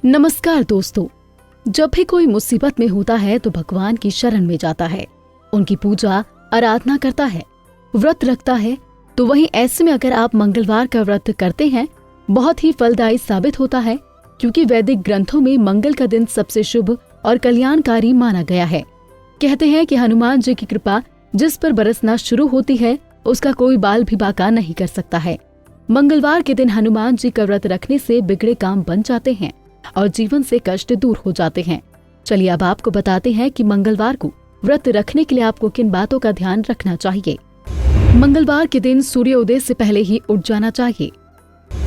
नमस्कार दोस्तों, जब भी कोई मुसीबत में होता है तो भगवान की शरण में जाता है, उनकी पूजा आराधना करता है, व्रत रखता है। तो वहीं ऐसे में अगर आप मंगलवार का व्रत करते हैं, बहुत ही फलदायी साबित होता है, क्योंकि वैदिक ग्रंथों में मंगल का दिन सबसे शुभ और कल्याणकारी माना गया है। कहते हैं कि हनुमान जी की कृपा जिस पर बरसना शुरू होती है, उसका कोई बाल भी बांका नहीं कर सकता है। मंगलवार के दिन हनुमान जी का व्रत रखने से बिगड़े काम बन जाते हैं और जीवन से कष्ट दूर हो जाते हैं। चलिए अब आपको बताते हैं कि मंगलवार को व्रत रखने के लिए आपको किन बातों का ध्यान रखना चाहिए। मंगलवार के दिन सूर्योदय से पहले ही उठ जाना चाहिए।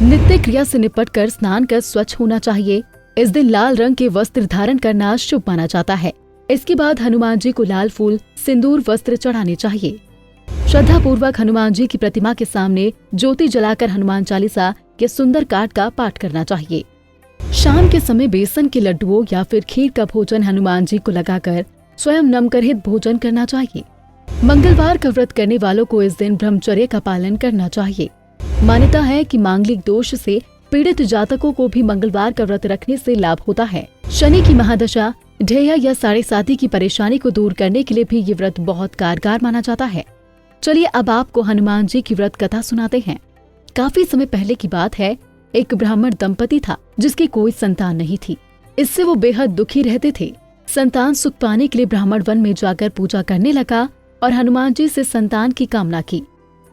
नित्य क्रिया से निपटकर स्नान कर स्वच्छ होना चाहिए। इस दिन लाल रंग के वस्त्र धारण करना शुभ माना जाता है। इसके बाद हनुमान जी को लाल फूल, सिंदूर, वस्त्र चढ़ाने चाहिए। श्रद्धा पूर्वक हनुमान जी की प्रतिमा के सामने ज्योति जलाकर हनुमान चालीसा के सुंदर पाठ का पाठ करना चाहिए। शाम के समय बेसन के लड्डुओं या फिर खीर का भोजन हनुमान जी को लगाकर स्वयं नमकरहित भोजन करना चाहिए। मंगलवार का व्रत करने वालों को इस दिन ब्रह्मचर्य का पालन करना चाहिए। मान्यता है कि मांगलिक दोष से पीड़ित जातकों को भी मंगलवार का व्रत रखने से लाभ होता है। शनि की महादशा, ढैया या साढ़े साथी की परेशानी को दूर करने के लिए भी ये व्रत बहुत कारगर माना जाता है। चलिए अब आपको हनुमान जी की व्रत कथा सुनाते हैं। काफी समय पहले की बात है, एक ब्राह्मण दंपति था जिसकी कोई संतान नहीं थी। इससे वो बेहद दुखी रहते थे। संतान सुख पाने के लिए ब्राह्मण वन में जाकर पूजा करने लगा और हनुमान जी से संतान की कामना की।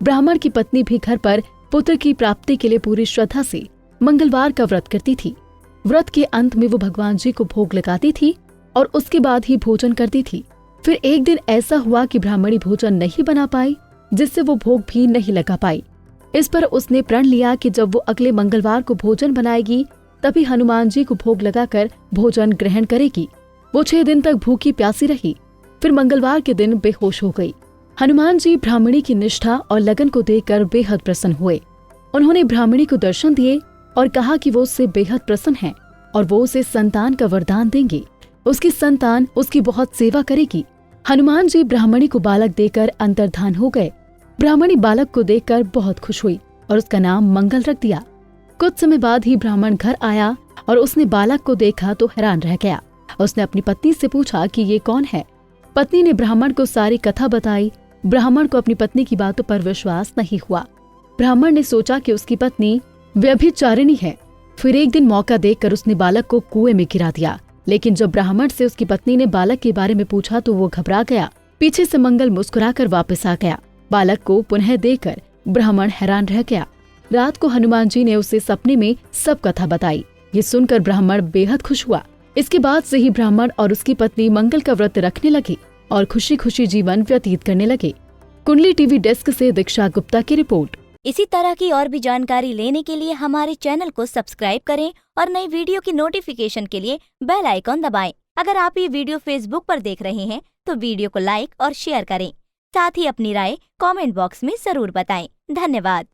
ब्राह्मण की पत्नी भी घर पर पुत्र की प्राप्ति के लिए पूरी श्रद्धा से मंगलवार का व्रत करती थी। व्रत के अंत में वो भगवान जी को भोग लगाती थी और उसके बाद ही भोजन करती थी। फिर एक दिन ऐसा हुआ कि ब्राह्मणी भोजन नहीं बना पाई, जिससे वो भोग भी नहीं लगा पाई। इस पर उसने प्रण लिया कि जब वो अगले मंगलवार को भोजन बनाएगी, तभी हनुमान जी को भोग लगाकर भोजन ग्रहण करेगी। वो 6 दिन तक भूखी प्यासी रही, फिर मंगलवार के दिन बेहोश हो गई। हनुमान जी ब्राह्मणी की निष्ठा और लगन को देखकर बेहद प्रसन्न हुए। उन्होंने ब्राह्मणी को दर्शन दिए और कहा कि वो उससे बेहद प्रसन्न है और वो उसे संतान का वरदान देंगे। उसकी संतान उसकी बहुत सेवा करेगी। हनुमान जी ब्राह्मणी को बालक देकर अंतर्धान हो गए। ब्राह्मणी बालक को देखकर बहुत खुश हुई और उसका नाम मंगल रख दिया। कुछ समय बाद ही ब्राह्मण घर आया और उसने बालक को देखा तो हैरान रह गया। उसने अपनी पत्नी से पूछा कि ये कौन है। पत्नी ने ब्राह्मण को सारी कथा बताई। ब्राह्मण को अपनी पत्नी की बातों पर विश्वास नहीं हुआ। ब्राह्मण ने सोचा कि उसकी पत्नी व्यभिचारिणी है। फिर एक दिन मौका देखकर उसने बालक को कुएं में गिरा दिया। लेकिन जब ब्राह्मण से उसकी पत्नी ने बालक के बारे में पूछा तो वो घबरा गया। पीछे से मंगल मुस्कुराकर वापस आ गया। बालक को पुनः देखकर ब्राह्मण हैरान रह गया। रात को हनुमान जी ने उसे सपने में सब कथा बताई। ये सुनकर ब्राह्मण बेहद खुश हुआ। इसके बाद से ही ब्राह्मण और उसकी पत्नी मंगल का व्रत रखने लगे और खुशी खुशी जीवन व्यतीत करने लगे। कुंडली टीवी डेस्क से दीक्षा गुप्ता की रिपोर्ट। इसी तरह की और भी जानकारी लेने के लिए हमारे चैनल को सब्सक्राइब करें और नई वीडियो की नोटिफिकेशन के लिए बेल आइकॉन दबाएं। अगर आप ये वीडियो फेसबुक पर देख रहे हैं तो वीडियो को लाइक और शेयर करें। साथ ही अपनी राय कमेंट बॉक्स में जरूर बताएं। धन्यवाद।